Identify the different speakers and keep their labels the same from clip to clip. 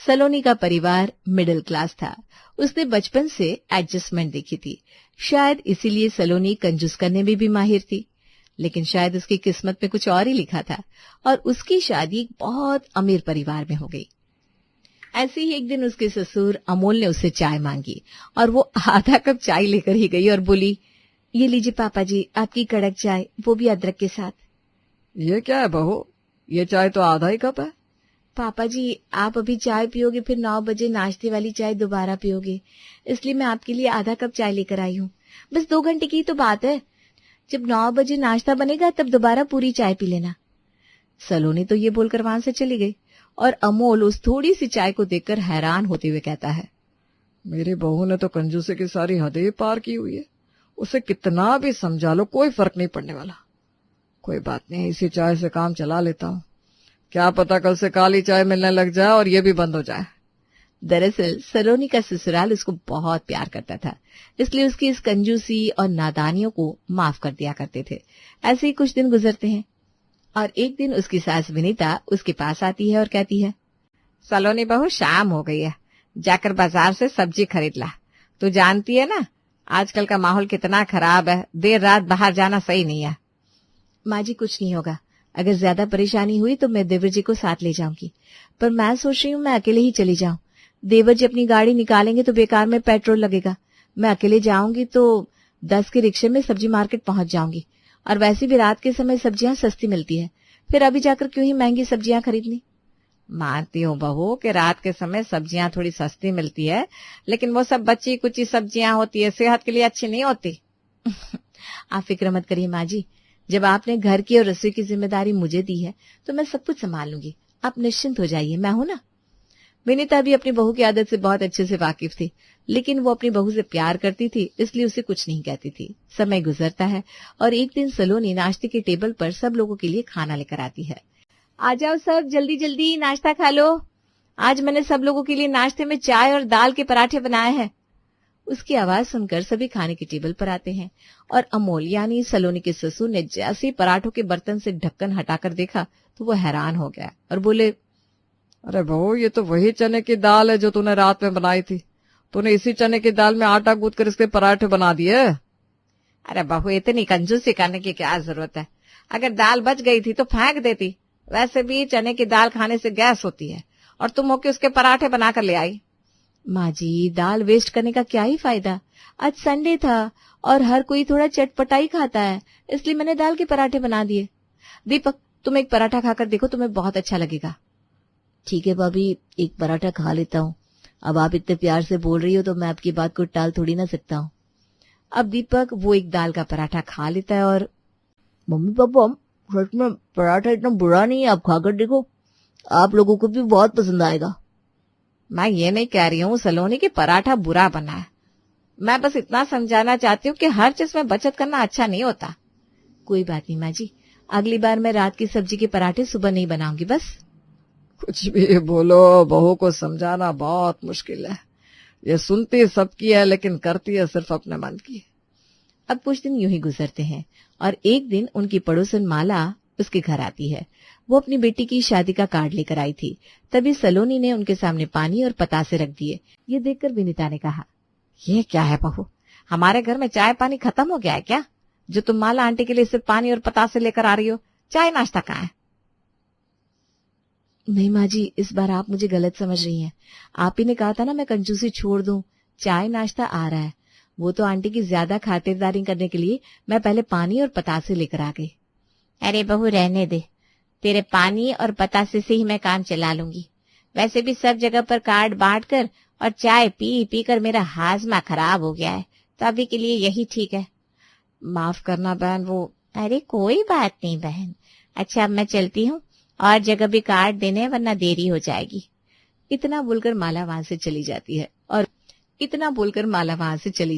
Speaker 1: सलोनी का परिवार middle class था। उसने बचपन से एडजस्टमेंट देखी थी। शायद इसीलिए सलोनी कंजूस करने में भी माहिर थी, लेकिन शायद उसकी किस्मत में कुछ और ही लिखा था और उसकी शादी बहुत अमीर परिवार में हो गई। ऐसे ही एक दिन उसके ससुर अमोल ने उससे चाय मांगी और वो आधा कप चाय लेकर ही गई और बोली, ये लीजिए पापा जी, आपकी कड़क चाय, वो भी अदरक के साथ।
Speaker 2: ये क्या है बहू, ये चाय तो आधा ही कप है।
Speaker 1: पापा जी, आप अभी चाय पियोगे, फिर 9 बजे नाश्ते वाली चाय दोबारा पियोगे, इसलिए मैं आपके लिए आधा कप चाय लेकर आई हूँ। बस 2 घंटे की तो बात है, जब 9 बजे नाश्ता बनेगा तब दोबारा पूरी चाय पी लेना। सलोनी तो ये बोलकर वहां से चली गई और अमोल उस थोड़ी सी चाय को देखकर हैरान होते हुए कहता है,
Speaker 2: मेरी बहू ने तो कंजूसी की सारी हदें पार की हुई है। उसे कितना भी समझा लो कोई फर्क नहीं पड़ने वाला। कोई बात नहीं, इसी चाय से काम चला लेता हूँ। क्या पता कल से काली चाय मिलने लग जाए और ये भी बंद हो जाए।
Speaker 1: दरअसल सलोनी का ससुराल उसको बहुत प्यार करता था, इसलिए उसकी इस कंजूसी और नादानियों को माफ कर दिया करते थे। ऐसे ही कुछ दिन गुजरते हैं और एक दिन उसकी सास विनीता उसके पास आती है और कहती है,
Speaker 3: सलोनी बहू, शाम हो गई है, जाकर बाजार से सब्जी खरीद ला। तू जानती है ना आजकल का माहौल कितना खराब है, देर रात बाहर जाना सही नहीं है।
Speaker 1: माँ जी, कुछ नहीं होगा, अगर ज्यादा परेशानी हुई तो मैं देवर जी को साथ ले जाऊंगी, पर मैं सोच रही हूँ मैं अकेले ही चली जाऊं। देवर जी अपनी गाड़ी निकालेंगे तो बेकार में पेट्रोल लगेगा। मैं अकेले जाऊंगी तो 10 के रिक्शे में सब्जी मार्केट पहुंच जाऊंगी, और वैसे भी रात के समय सब्जियां सस्ती मिलती है, फिर अभी जाकर क्यों ही महंगी सब्जियां खरीदनी।
Speaker 3: मानती हूँ बहू कि रात के समय सब्जियां थोड़ी सस्ती मिलती है, लेकिन वो सब बची कुची सब्जियां होती है, सेहत के लिए अच्छी नहीं होती।
Speaker 1: आप फिक्र मत करिए माँ जी, जब आपने घर की और रसोई की जिम्मेदारी मुझे दी है तो मैं सब कुछ संभाल लूंगी। आप निश्चिंत हो जाइए, मैं हूं ना। विनीता भी अपनी बहू की आदत से बहुत अच्छे से वाकिफ थी, लेकिन वो अपनी बहू से प्यार करती थी, इसलिए उसे कुछ नहीं कहती थी। समय गुजरता है और एक दिन सलोनी नाश्ते के टेबल पर सब लोगों के लिए खाना लेकर आती है। आ जाओ सब, जल्दी जल्दी नाश्ता खा लो। आज मैंने सब लोगों के लिए नाश्ते में चाय और दाल के पराठे बनाए हैं। उसकी आवाज सुनकर सभी खाने के टेबल पर आते हैं और अमोल यानी सलोनी के ससुर ने जैसे ही पराठों के बर्तन से ढक्कन हटाकर देखा तो वो हैरान हो गया और बोले,
Speaker 2: अरे बहू, ये तो वही चने की दाल है जो तूने रात में बनाई थी। तूने इसी चने की दाल में आटा गूंथ कर इसके पराठे बना दिए।
Speaker 3: अरे बहू, इतनी कंजूसी करने की क्या जरूरत है? अगर दाल बच गई थी तो फेंक देती। वैसे भी चने की दाल खाने से गैस होती है, और तुम होके उसके पराठे बनाकर ले आई।
Speaker 1: माँ जी, दाल वेस्ट करने का क्या ही फायदा। आज संडे था और हर कोई थोड़ा चटपटा ही खाता है, इसलिए मैंने दाल के पराठे बना दिए। दीपक, तुम एक पराठा खाकर देखो, तुम्हें बहुत अच्छा लगेगा। ठीक है भाभी, एक पराठा खा लेता हूँ। अब आप इतने प्यार से बोल रही हो तो मैं आपकी बात को टाल थोड़ी ना सकता हूँ। अब दीपक वो एक दाल का पराठा खा लेता है और, मम्मी पापा, सच में पराठा इतना बुरा नहीं है, आप खाकर देखो, आप लोगों को भी बहुत पसंद आएगा।
Speaker 3: मैं ये नहीं कह रही हूँ सलोनी की पराठा बुरा बना है, मैं बस इतना समझाना चाहती हूँ कि हर चीज में बचत करना अच्छा नहीं होता।
Speaker 1: कोई बात नहीं माँ जी, अगली बार मैं रात की सब्जी के पराठे सुबह नहीं बनाऊंगी। बस
Speaker 2: कुछ भी बोलो, बहू को समझाना बहुत मुश्किल है। ये सुनती सबकी है लेकिन करती है सिर्फ अपने मन की।
Speaker 1: अब कुछ दिन यूं ही गुजरते हैं और एक दिन उनकी पड़ोसन माला उसके घर आती है। वो अपनी बेटी की शादी का कार्ड लेकर आई थी। तभी सलोनी ने उनके सामने पानी और पतासे रख दिए। ये देखकर विनीता ने कहा,
Speaker 3: ये क्या है बहू, हमारे घर में चाय पानी खत्म हो गया है क्या, जो तुम माला आंटी के लिए सिर्फ पानी और पतासे लेकर आ रही हो? चाय नाश्ता कहाँ है?
Speaker 1: नहीं माँ जी, इस बार आप मुझे गलत समझ रही हैं। आप ही ने कहा था ना मैं कंजूसी छोड़ दूं। चाय नाश्ता आ रहा है, वो तो आंटी की ज्यादा खातिरदारी करने के लिए मैं पहले पानी और पतासे लेकर आ गई।
Speaker 3: अरे बहू, रहने दे, तेरे पानी और पतासे से ही मैं काम चला लूंगी। वैसे भी सब जगह पर कार्ड बांट कर और चाय पी पी कर मेरा हाजमा खराब हो गया है, तो अभी के लिए यही ठीक है।
Speaker 2: माफ करना बहन, वो।
Speaker 3: अरे कोई बात नहीं बहन। अच्छा, अब मैं चलती हूँ, और जगह भी कार्ड देने, वरना देरी हो जाएगी।
Speaker 1: इतना बोलकर माला वहां से चली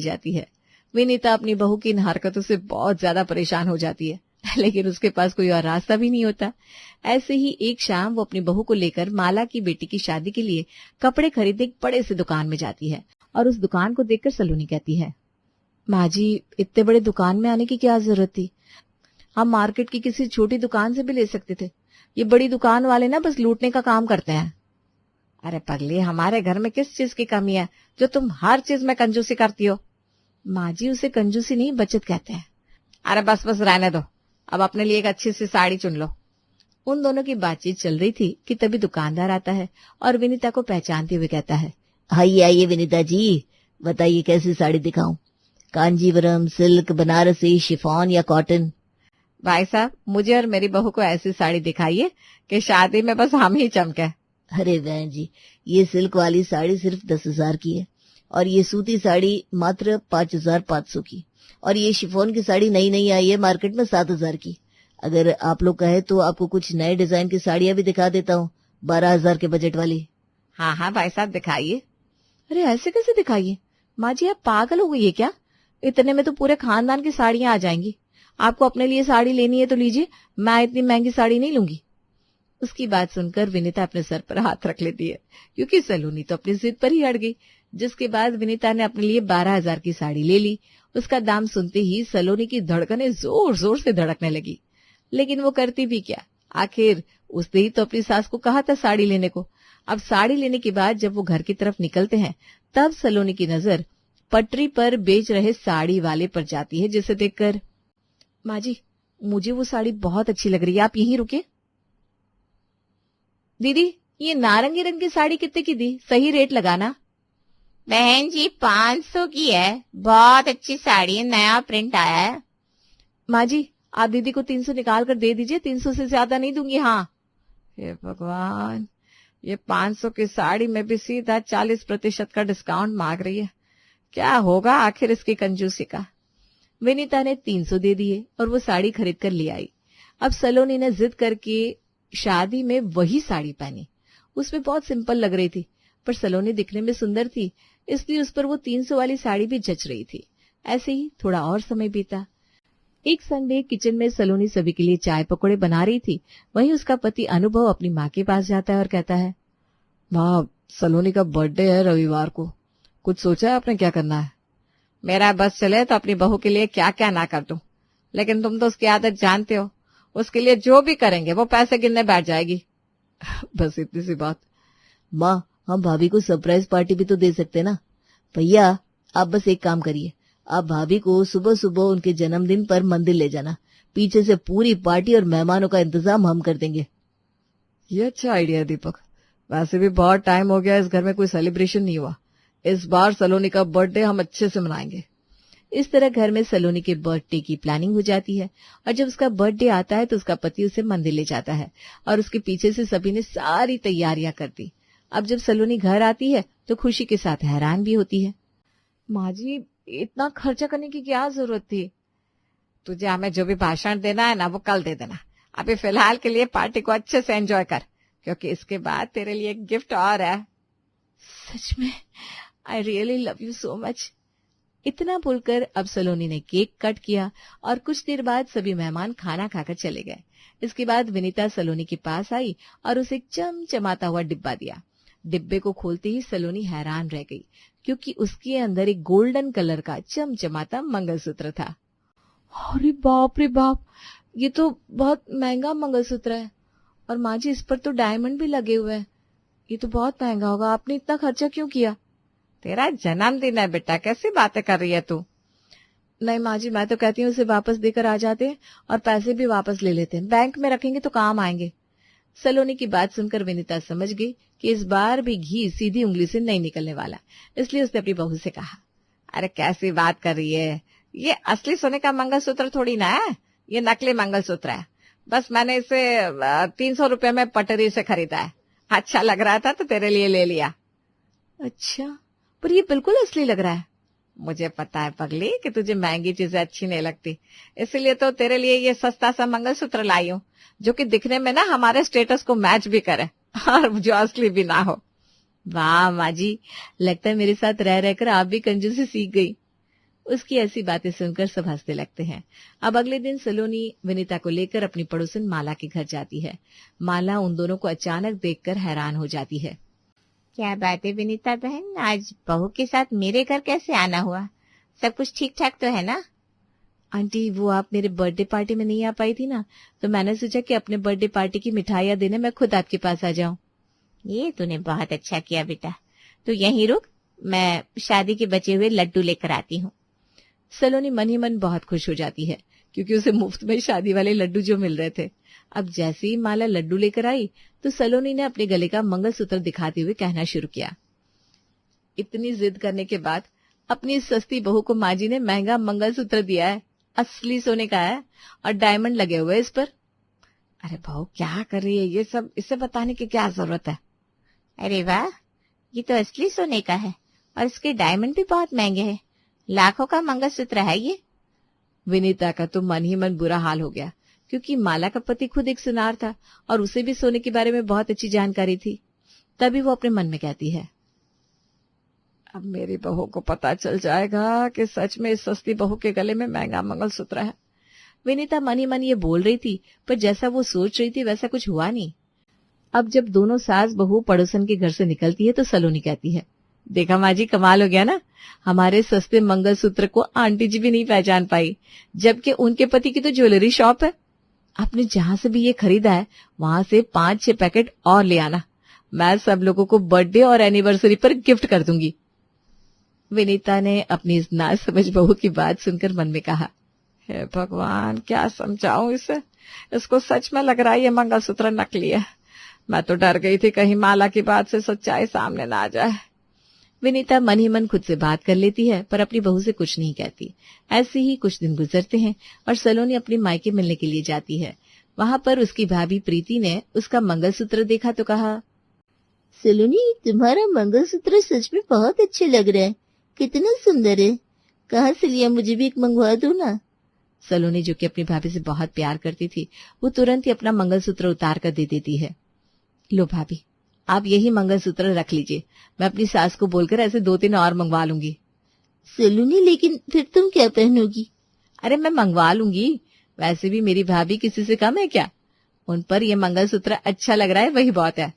Speaker 1: जाती है। विनीता अपनी बहू की इन हरकतों से बहुत ज्यादा परेशान हो जाती है, लेकिन उसके पास कोई और रास्ता भी नहीं होता। ऐसे ही एक शाम वो अपनी बहू को लेकर माला की बेटी की शादी के लिए कपड़े खरीदने एक बड़े से दुकान में जाती है और उस दुकान को देखकर सलोनी कहती है, माँ जी, इतने बड़े दुकान में आने की क्या जरूरत थी? हम मार्केट की किसी छोटी दुकान से भी ले सकते थे। ये बड़ी दुकान वाले ना बस लूटने का काम करते हैं।
Speaker 2: अरे पगली, हमारे घर में किस चीज की कमी है जो तुम हर चीज में कंजूसी करती हो?
Speaker 1: माँ जी, उसे कंजूसी नहीं बचत कहते हैं।
Speaker 2: अरे बस बस रहने दो, अब अपने लिए एक अच्छी सी साड़ी चुन लो।
Speaker 1: उन दोनों की बातचीत चल रही थी कि तभी दुकानदार आता है और विनीता को पहचानते हुए कहता है,
Speaker 3: आइए आइए विनीता जी, बताइए कैसी साड़ी दिखाऊं? कांजीवरम, सिल्क, बनारसी, शिफॉन या कॉटन?
Speaker 2: भाई साहब, मुझे और मेरी बहू को ऐसी साड़ी दिखाइए कि शादी में बस हम ही चमके।
Speaker 3: अरे बहन जी, ये सिल्क वाली साड़ी सिर्फ 10,000 की है और ये सूती साड़ी मात्र 5,500 की, और ये शिफॉन की साड़ी नई नई आई है मार्केट में 7,000 की। अगर आप लोग कहे तो आपको कुछ नए डिजाइन की साड़ियां भी दिखा देता हूँ, 12,000 के बजट वाली।
Speaker 2: हाँ हाँ भाई साहब, दिखाइए।
Speaker 1: अरे ऐसे कैसे दिखाइए? माँ जी, आप पागल हो गई है क्या? इतने में तो पूरे खानदान की साड़ियां आ जाएंगी। आपको अपने लिए साड़ी लेनी है तो लीजिए, मैं इतनी महंगी साड़ी नहीं लूंगी। उसकी बात सुनकर विनीता अपने सर पर हाथ रख लेती है, क्योंकि सलोनी तो अपनी जिद पर ही अड़ गई। जिसके बाद विनीता ने अपने लिए 12,000 की साड़ी ले ली। उसका दाम सुनते ही सलोनी की धड़कनें जोर जोर से धड़कने लगी, लेकिन वो करती भी क्या? आखिर उसने ही तो अपनी सास को कहा था साड़ी लेने को। अब साड़ी लेने के बाद जब वो घर की तरफ निकलते हैं, तब सलोनी की नजर पटरी पर बेच रहे साड़ी वाले पर जाती है, जिसे देखकर, माँ जी, मुझे वो साड़ी बहुत अच्छी लग रही है, आप यहीं रुके। दीदी, ये नारंगी रंग की साड़ी कितने की दी? सही रेट लगाना।
Speaker 3: बहन जी 500 की है, बहुत अच्छी साड़ी है, नया प्रिंट आया है।
Speaker 1: माँ जी, आप दीदी को 300 निकाल कर दे दीजिए, 300 से ज्यादा नहीं दूंगी। हाँ।
Speaker 2: हे भगवान, ये 500 की साड़ी में भी सीधा 40% का डिस्काउंट मांग रही है। क्या होगा आखिर इसकी कंजूसी का?
Speaker 1: विनीता ने 300 दे दिए और वो साड़ी खरीद कर ले आई। अब सलोनी ने जिद करके शादी में वही साड़ी पहनी। उसमें बहुत सिंपल लग रही थी, पर सलोनी दिखने में सुंदर थी, इसलिए उस पर वो 300 वाली साड़ी भी जच रही थी। ऐसे ही थोड़ा और समय बीता। एक संडे किचन में सलोनी सभी के लिए चाय पकौड़े बना रही थी। वहीं उसका पति अनुभव अपनी माँ के पास जाता है और कहता है,
Speaker 2: माँ, सलोनी का बर्थडे है रविवार को, कुछ सोचा है आपने क्या करना है? मेरा बस चले तो अपनी बहू के लिए क्या क्या ना कर दूं, लेकिन तुम तो उसकी आदत जानते हो, उसके लिए जो भी करेंगे वो पैसे गिनने बैठ जाएगी।
Speaker 1: बस इतनी सी बात।
Speaker 3: माँ, हम भाभी को सरप्राइज पार्टी भी तो दे सकते ना। भैया, आप बस एक काम करिए, आप भाभी को सुबह सुबह उनके जन्मदिन पर मंदिर ले जाना, पीछे से पूरी पार्टी और मेहमानों का इंतजाम हम कर देंगे।
Speaker 2: ये अच्छा आइडिया है दीपक। वैसे भी बहुत टाइम हो गया इस घर में कोई सेलिब्रेशन नहीं हुआ। इस बार सलोनी का बर्थडे हम अच्छे से मनाएंगे।
Speaker 1: इस तरह घर में सलोनी के बर्थडे की प्लानिंग हो जाती है, और जब उसका बर्थडे आता है तो उसका पति उसे मंदिर ले जाता है और उसके पीछे से सभी ने सारी तैयारियां कर दी। अब जब सलोनी घर आती है तो खुशी के साथ हैरान भी होती है। माँ जी, इतना खर्चा करने की क्या जरूरत थी?
Speaker 2: तुझे हमें जो भी भाषण देना है ना, वो कल दे देना। अभी फिलहाल के लिए पार्टी को अच्छे से एंजॉय कर, क्योंकि इसके बाद तेरे लिए एक गिफ्ट और है।
Speaker 1: सच में, I really love you so much. इतना बोलकर अब सलोनी ने केक कट किया और कुछ देर बाद सभी मेहमान खाना खाकर चले गए। इसके बाद विनीता सलोनी के पास आई और उसे एक चमचमाता हुआ डिब्बा दिया। डिब्बे को खोलते ही सलोनी हैरान रह गई, क्योंकि उसके अंदर एक गोल्डन कलर का चमचमाता मंगलसूत्र था। अरे बाप रे बाप, ये तो बहुत महंगा मंगलसूत्र है, और माँ जी, इस पर तो डायमंड भी लगे हुए हैं। ये तो बहुत महंगा होगा, आपने इतना खर्चा क्यों किया?
Speaker 2: तेरा जन्मदिन है बेटा, कैसी बातें कर रही है तू?
Speaker 1: नहीं माँ जी, मैं तो कहती हूँ इसे वापस देकर आ जाते हैं और पैसे भी वापस ले लेते हैं, बैंक में रखेंगे तो काम आएंगे। सलोनी की बात सुनकर विनीता समझ गई कि इस बार भी घी सीधी उंगली से नहीं निकलने वाला, इसलिए उसने अपनी बहू से कहा,
Speaker 2: अरे कैसी बात कर रही है, ये असली सोने का मंगलसूत्र थोड़ी ना है, ये नकली मंगलसूत्र है। बस मैंने इसे 300 रुपए में पटरी से खरीदा है, अच्छा लग रहा था तो तेरे लिए ले लिया।
Speaker 1: अच्छा, पर ये बिल्कुल असली लग रहा है।
Speaker 2: मुझे पता है पगली कि तुझे महंगी चीजें अच्छी नहीं लगती, इसलिए तो तेरे लिए ये सस्ता सा मंगलसूत्र लाई हूँ, जो कि दिखने में ना हमारे स्टेटस को मैच भी करे और जो असली भी ना हो।
Speaker 1: वाह माँ जी, लगता है मेरे साथ रह रहकर आप भी कंजूसी सीख गई। उसकी ऐसी बातें सुनकर सब हंसने लगते हैं। अब अगले दिन सलोनी विनीता को लेकर अपनी पड़ोसन माला के घर जाती है। माला उन दोनों को अचानक देखकर हैरान हो जाती है।
Speaker 3: क्या बात है विनीता बहन, आज बहू के साथ मेरे घर कैसे आना हुआ? सब कुछ ठीक ठाक तो है ना?
Speaker 1: आंटी, वो आप मेरे बर्थडे पार्टी में नहीं आ पाई थी ना, तो मैंने सोचा कि अपने बर्थडे पार्टी की मिठाइयाँ देने मैं खुद आपके पास आ जाऊं।
Speaker 3: ये तूने बहुत अच्छा किया बेटा, तू यहीं रुक, मैं शादी के बचे हुए लड्डू लेकर आती हूँ।
Speaker 1: सलोनी मन ही मन बहुत खुश हो जाती है क्योंकि उसे मुफ्त में शादी वाले लड्डू जो मिल रहे थे। अब जैसे ही माला लड्डू लेकर आई तो सलोनी ने अपने गले का मंगलसूत्र दिखाते हुए कहना शुरू किया। इतनी जिद करने के बाद अपनी सस्ती बहू को माँ जी ने महंगा मंगलसूत्र दिया है, असली सोने का है और डायमंड लगे हुए इस पर।
Speaker 2: अरे बहू क्या कर रही है ये सब, इसे बताने की क्या जरूरत है?
Speaker 3: अरे वाह, ये तो असली सोने का है और इसके डायमंड भी बहुत महंगे हैं, लाखों का मंगलसूत्र है ये।
Speaker 1: विनीता का तो मन ही मन बुरा हाल हो गया क्योंकि माला का पति खुद एक सुनार था और उसे भी सोने के बारे में बहुत अच्छी जानकारी थी। तभी वो अपने मन में कहती है,
Speaker 2: अब मेरी बहू को पता चल जाएगा कि सच में इस सस्ती बहू के गले में महंगा मंगलसूत्र है।
Speaker 1: विनीता मन ही मन ये बोल रही थी, पर जैसा वो सोच रही थी वैसा कुछ हुआ नहीं। अब जब दोनों सास बहू पड़ोसन के घर से निकलती है तो सलोनी कहती है, देखा माँ जी, कमाल हो गया ना, हमारे सस्ते मंगलसूत्र को आंटी जी भी नहीं पहचान पाई, जबकि उनके पति की तो ज्वेलरी शॉप है। आपने जहां से भी ये खरीदा है वहां से 5-6 पैकेट और ले आना, मैं सब लोगों को बर्थडे और एनिवर्सरी पर गिफ्ट कर दूंगी। विनीता ने अपनी इस नासमझ बहू की बात सुनकर मन में कहा,
Speaker 2: हे भगवान, क्या समझाऊं इसे, इसको सच में लग रहा है ये मंगलसूत्र नकली है। मैं तो डर गई थी कहीं माला की बात से सच्चाई सामने ना आ जाए।
Speaker 1: विनीता मन ही मन खुद से बात कर लेती है पर अपनी बहू से कुछ नहीं कहती। ऐसे ही कुछ दिन गुजरते हैं और सलोनी अपनी मायके मिलने के लिए जाती है। वहां पर उसकी भाभी प्रीति ने उसका मंगलसूत्र देखा तो कहा,
Speaker 4: सलोनी, तुम्हारा मंगलसूत्र सच में बहुत अच्छे लग रहा है, कितना सुंदर है, कहाँ से लिया, मुझे भी एक मंगवा दो ना।
Speaker 1: सलोनी जो कि अपनी भाभी से बहुत प्यार करती थी वो तुरंत ही अपना मंगलसूत्र उतार कर दे देती है। लो भाभी, आप यही मंगलसूत्र रख लीजिए, मैं अपनी सास को बोलकर ऐसे 2-3 और मंगवा लूंगी।
Speaker 4: सलोनी, लेकिन फिर तुम क्या पहनोगी?
Speaker 1: अरे मैं मंगवा लूंगी, वैसे भी मेरी भाभी किसी से कम है क्या, उन पर यह मंगलसूत्र अच्छा लग रहा है वही बहुत है।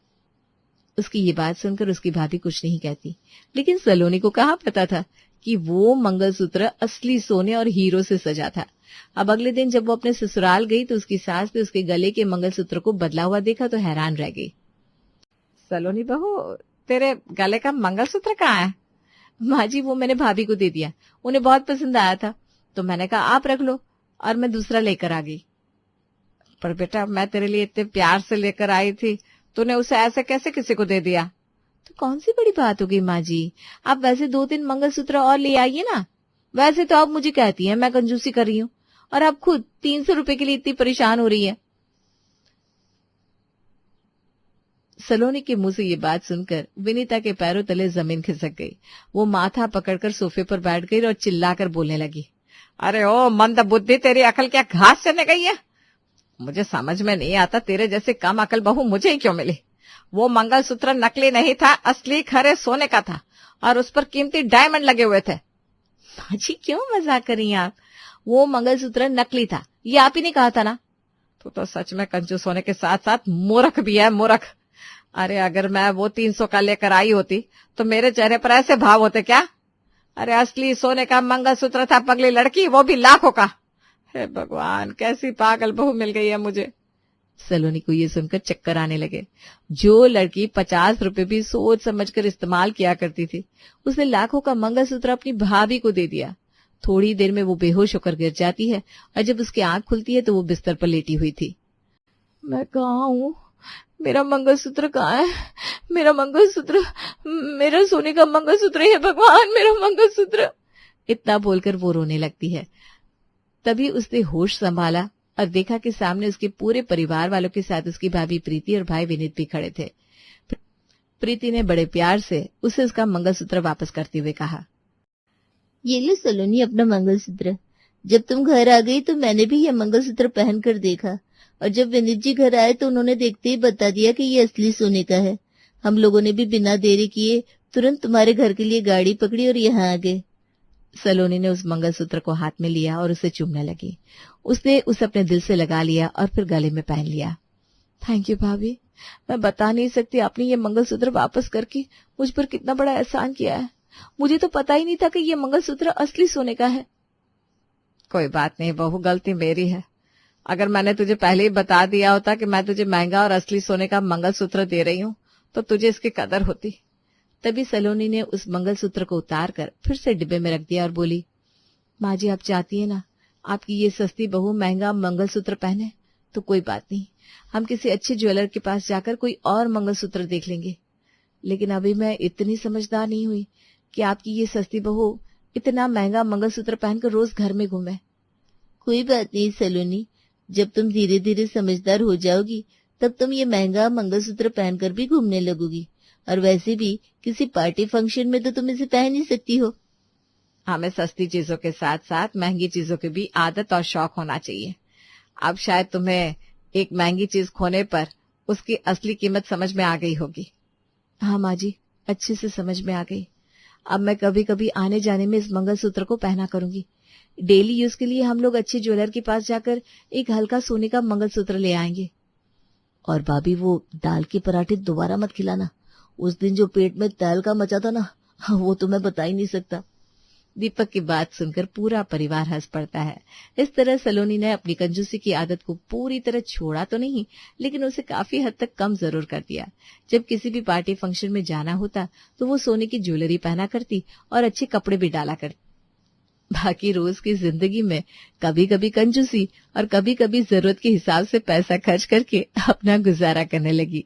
Speaker 1: उसकी ये बात सुनकर उसकी भाभी कुछ नहीं कहती, लेकिन सलोनी को कहाँ पता था कि वो मंगलसूत्र असली सोने और हीरो से सजा था। अब अगले दिन जब वो अपने ससुराल गई तो उसकी सास ने उसके गले के मंगलसूत्र को बदला हुआ देखा तो हैरान रह गई।
Speaker 2: सलोनी बहू, तेरे गले का मंगलसूत्र कहाँ है?
Speaker 1: माँ जी, वो मैंने भाभी को दे दिया, उन्हें बहुत पसंद आया था तो मैंने कहा आप रख लो और मैं दूसरा लेकर आ गई।
Speaker 2: पर बेटा, मैं तेरे लिए इतने प्यार से लेकर आई थी, तूने उसे ऐसे कैसे किसी को दे दिया?
Speaker 1: तो कौन सी बड़ी बात हो गई माँ जी, आप वैसे 2-3 मंगलसूत्र और ले आइए ना। वैसे तो आप मुझे कहती हैं मैं कंजूसी कर रही हूँ और आप खुद 300 रुपए के लिए इतनी परेशान हो रही है। सलोनी के मुंह से ये बात सुनकर विनीता के पैरों तले जमीन खिसक गई। वो माथा पकड़कर सोफे पर बैठ गई और चिल्लाकर बोलने लगी,
Speaker 2: अरे ओ मंद बुद्धि, तेरी अकल क्या घास चने गई है? मुझे समझ में नहीं आता तेरे जैसे कम अकल बहू मुझे ही क्यों मिली। वो मंगलसूत्र नकली नहीं था, असली खरे सोने का था और उस पर कीमती डायमंड लगे हुए थे।
Speaker 1: माँ जी, क्यों मजाक कर रही हैं आप, वो मंगलसूत्र नकली था, ये आप ही ने कहा था ना।
Speaker 2: तू तो सच में कंजूस होने के साथ साथ मूर्ख भी है, मूर्ख। अरे अगर मैं वो 300 का लेकर आई होती तो मेरे चेहरे पर ऐसे भाव होते क्या? अरे असली सोने का मंगलसूत्र था पगली लड़की, वो भी लाखों का। हे भगवान, कैसी पागल बहू मिल गई है मुझे।
Speaker 1: सलोनी को ये सुनकर चक्कर आने लगे। जो लड़की 50 रुपए भी सोच समझकर इस्तेमाल किया करती थी, उसने लाखों का मंगलसूत्र अपनी भाभी को दे दिया। थोड़ी देर में वो बेहोश होकर गिर जाती है और जब उसकी आंख खुलती है तो वो बिस्तर पर लेटी हुई थी। मैं कहाँ हूँ, मेरा मंगलसूत्र कहाँ है, मेरा मंगलसूत्र, मेरा सोने का मंगलसूत्र है भगवान, मेरा मंगलसूत्र। इतना बोलकर वो रोने लगती है। तभी उसने होश संभाला और देखा कि सामने उसके पूरे परिवार वालों के साथ उसकी भाभी प्रीति और भाई विनीत भी खड़े थे। प्रीति ने बड़े प्यार से उसे उसका मंगलसूत्र वापस करते हुए कहा,
Speaker 4: ये लो सलोनी अपना मंगलसूत्र, जब तुम घर आ गई तो मैंने भी यह मंगलसूत्र पहन कर देखा और जब विनीत जी घर आए तो उन्होंने देखते ही बता दिया कि ये असली सोने का है। हम लोगों ने भी बिना देरी किए तुरंत तुम्हारे घर के लिए गाड़ी पकड़ी और यहाँ आ गए।
Speaker 1: सलोनी ने उस मंगलसूत्र को हाथ में लिया और उसे चूमने लगी। उसने उसे अपने दिल से लगा लिया और फिर गले में पहन लिया। थैंक यू भाभी, मैं बता नहीं सकती आपने ये मंगलसूत्र वापस करके मुझ पर कितना बड़ा एहसान किया है। मुझे तो पता ही नहीं था कि ये मंगलसूत्र असली सोने का है।
Speaker 2: कोई बात नहीं बहू, गलती मेरी है। अगर मैंने तुझे पहले ही बता दिया होता कि मैं तुझे महंगा और असली सोने का मंगलसूत्र दे रही हूँ
Speaker 1: तो तुझे इसकी कदर होती। तभी सलोनी ने उस मंगलसूत्र को उतार कर फिर से डिब्बे में रख दिया और बोली, माँ जी आप चाहती है ना आपकी ये सस्ती बहू महंगा मंगलसूत्र पहने, तो कोई बात नहीं, हम किसी अच्छे ज्वेलर के पास जाकर कोई और मंगलसूत्र देख लेंगे। लेकिन अभी मैं इतनी समझदार नहीं हुई कि आपकी ये सस्ती बहू इतना महंगा मंगलसूत्र पहनकर रोज घर में घूमे।
Speaker 4: कोई बात नहीं सलोनी, जब तुम धीरे धीरे समझदार हो जाओगी तब तुम ये महंगा मंगलसूत्र पहनकर भी घूमने लगोगी, और वैसे भी किसी पार्टी फंक्शन में तो तुम इसे पहन ही सकती हो।
Speaker 1: हमें सस्ती चीजों के साथ साथ महंगी चीजों की भी आदत और शौक होना चाहिए। अब शायद तुम्हें एक महंगी चीज खोने पर उसकी असली कीमत समझ में आ गई होगी। हाँ माँ जी, अच्छे से समझ में आ गई। अब मैं कभी कभी आने जाने में इस मंगलसूत्र को पहना करूंगी। डेली यूज के लिए हम लोग अच्छे ज्वेलर के पास जाकर एक हल्का सोने का मंगलसूत्र ले आएंगे।
Speaker 4: और भाभी वो दाल के पराठे दोबारा मत खिलाना, उस दिन जो पेट में दाल का मचा था ना, वो तो मैं बता ही नहीं सकता।
Speaker 1: दीपक की बात सुनकर पूरा परिवार हंस पड़ता है। इस तरह सलोनी ने अपनी कंजूसी की आदत को पूरी तरह छोड़ा तो नहीं, लेकिन उसे काफी हद तक कम जरूर कर दिया। जब किसी भी पार्टी फंक्शन में जाना होता तो वो सोने की ज्वेलरी पहना करती और अच्छे कपड़े भी डाला करती। बाकी रोज की जिंदगी में कभी कभी कंजूसी और कभी कभी जरूरत के हिसाब से पैसा खर्च करके अपना गुजारा करने लगी।